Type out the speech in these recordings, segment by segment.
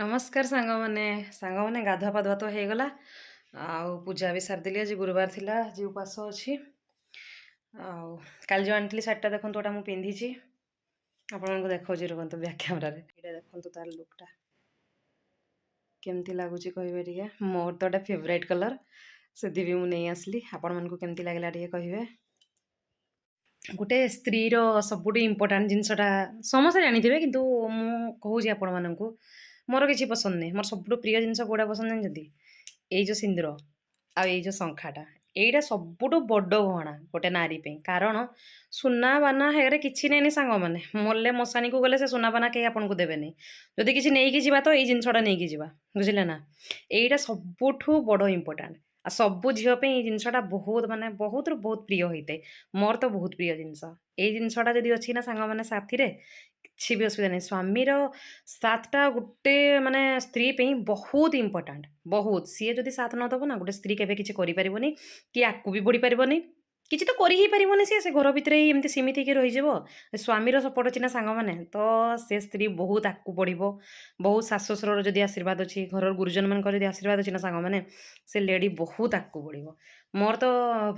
ନମସ୍କାର ସାଙ୍ଗମାନେ ଗାଧୁଆ ପାଧୁଆ ତ ହେଇଗଲା। ଆଉ ପୂଜା ବି ସାରିଦେଲି। ଆଜି ଗୁରୁବାର ଥିଲା, ଆଜି ଉପାସ ଅଛି। ଆଉ କାଲି ଯେଉଁ ଆଣିଥିଲି ଶାଢ଼ୀଟା ଦେଖନ୍ତୁ, ଏଟା ମୁଁ ପିନ୍ଧିଛି। ଆପଣଙ୍କୁ ଦେଖାଉଛି, ରୁହନ୍ତୁ ବ୍ୟାକ୍ କ୍ୟାମେରାରେ। ଏଇଟା ଦେଖନ୍ତୁ ତାର ଲୁକ୍ଟା କେମିତି ଲାଗୁଛି କହିବେ ଟିକେ। ମୋର ତ ଏଟା ଫେଭରାଇଟ୍ କଲର୍, ସେଥିପାଇଁ ମୁଁ ନେଇ ଆସିଲି। ଆପଣମାନଙ୍କୁ କେମିତି ଲାଗିଲା ଟିକେ କହିବେ। ଗୋଟେ ସ୍ତ୍ରୀର ସବୁଠୁ ଇମ୍ପୋର୍ଟାଣ୍ଟ ଜିନିଷଟା ସମସ୍ତେ ଜାଣିଥିବେ, କିନ୍ତୁ ମୁଁ କହୁଛି ଆପଣମାନଙ୍କୁ, ମୋର କିଛି ପସନ୍ଦ ନାହିଁ। ମୋର ସବୁଠୁ ପ୍ରିୟ ଜିନିଷ କୋଉଟା ପସନ୍ଦ ଜାଣିଛନ୍ତି? ଏଇ ଯେଉଁ ସିନ୍ଦୁର ଆଉ ଏଇ ଯେଉଁ ଶଙ୍ଖାଟା, ଏଇଟା ସବୁଠୁ ବଡ଼ ଗହଣା ଗୋଟେ ନାରୀ ପାଇଁ। କାରଣ ସୁନା ବାନା ହେଗରେ କିଛି ନେଇନି ସାଙ୍ଗମାନେ। ମଲେ ମଶାଣିକୁ ଗଲେ ସେ ସୁନା ବାନା କେହି ଆପଣଙ୍କୁ ଦେବେନି। ଯଦି କିଛି ନେଇକି ଯିବା ତ ଏଇ ଜିନିଷଟା ନେଇକି ଯିବା, ବୁଝିଲେ ନା। ଏଇଟା ସବୁଠୁ ବଡ଼ ଇମ୍ପୋର୍ଟାଣ୍ଟ। ଆଉ ସବୁ ଝିଅ ପାଇଁ ଏଇ ଜିନିଷଟା ବହୁତ ମାନେ ବହୁତରୁ ବହୁତ ପ୍ରିୟ ହେଇଥାଏ। ମୋର ତ ବହୁତ ପ୍ରିୟ ଜିନିଷ। ଏଇ ଜିନିଷଟା ଯଦି ଅଛି ନା ସାଙ୍ଗମାନେ ସାଥିରେ, କିଛି ବି ଅସୁବିଧା ନାହିଁ। ସ୍ୱାମୀର ସାଥଟା ଗୋଟେ ମାନେ ସ୍ତ୍ରୀ ପାଇଁ ବହୁତ ଇମ୍ପୋର୍ଟାଣ୍ଟ। ବହୁତ, ସିଏ ଯଦି ସାଥ ନ ଦେବ ନା, ଗୋଟେ ସ୍ତ୍ରୀ କେବେ କିଛି କରିପାରିବନି, କି ଆଗକୁ ବି ବଢ଼ିପାରିବନି, କିଛି ତ କରି ହିଁ ପାରିବନି। ସିଏ ସେ ଘର ଭିତରେ ହିଁ ଏମିତି ସୀମିତ ହେଇକି ରହିଯିବ। ସ୍ୱାମୀର ସପୋର୍ଟ ଅଛି ନା ସାଙ୍ଗମାନେ, ତ ସେ ସ୍ତ୍ରୀ ବହୁତ ଆଗକୁ ବଢ଼ିବ। ବହୁତ ଶାଶୁ ଶ୍ୱଶୁରର ଯଦି ଆଶୀର୍ବାଦ ଅଛି, ଘରର ଗୁରୁଜନମାନଙ୍କର ଯଦି ଆଶୀର୍ବାଦ ଅଛି ନା ସାଙ୍ଗମାନେ, ସେ ଲେଡ଼ି ବହୁତ ଆଗକୁ ବଢ଼ିବ। ମୋର ତ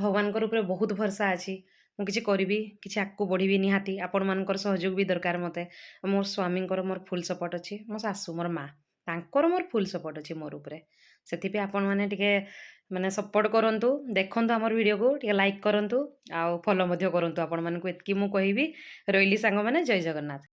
ଭଗବାନଙ୍କର ଉପରେ ବହୁତ ଭରସା ଅଛି। ମୁଁ କିଛି କରିବି, କିଛି ଆଗକୁ ବଢ଼ିବି ନିହାତି। ଆପଣମାନଙ୍କର ସହଯୋଗ ବି ଦରକାର ମୋତେ। ମୋ ସ୍ୱାମୀଙ୍କର ମୋର ଫୁଲ୍ ସପୋର୍ଟ ଅଛି। ମୋ ଶାଶୁ, ମୋର ମା, ତାଙ୍କର ମୋର ଫୁଲ୍ ସପୋର୍ଟ ଅଛି ମୋର ଉପରେ। ସେଥିପାଇଁ ଆପଣମାନେ ଟିକେ ମାନେ ସପୋର୍ଟ କରନ୍ତୁ, ଦେଖନ୍ତୁ ଆମର ଭିଡ଼ିଓକୁ, ଟିକେ ଲାଇକ୍ କରନ୍ତୁ, ଆଉ ଫଲୋ ମଧ୍ୟ କରନ୍ତୁ। ଆପଣମାନଙ୍କୁ ଏତିକି ମୁଁ କହିବି। ରହିଲି ସାଙ୍ଗମାନେ, ଜୟ ଜଗନ୍ନାଥ।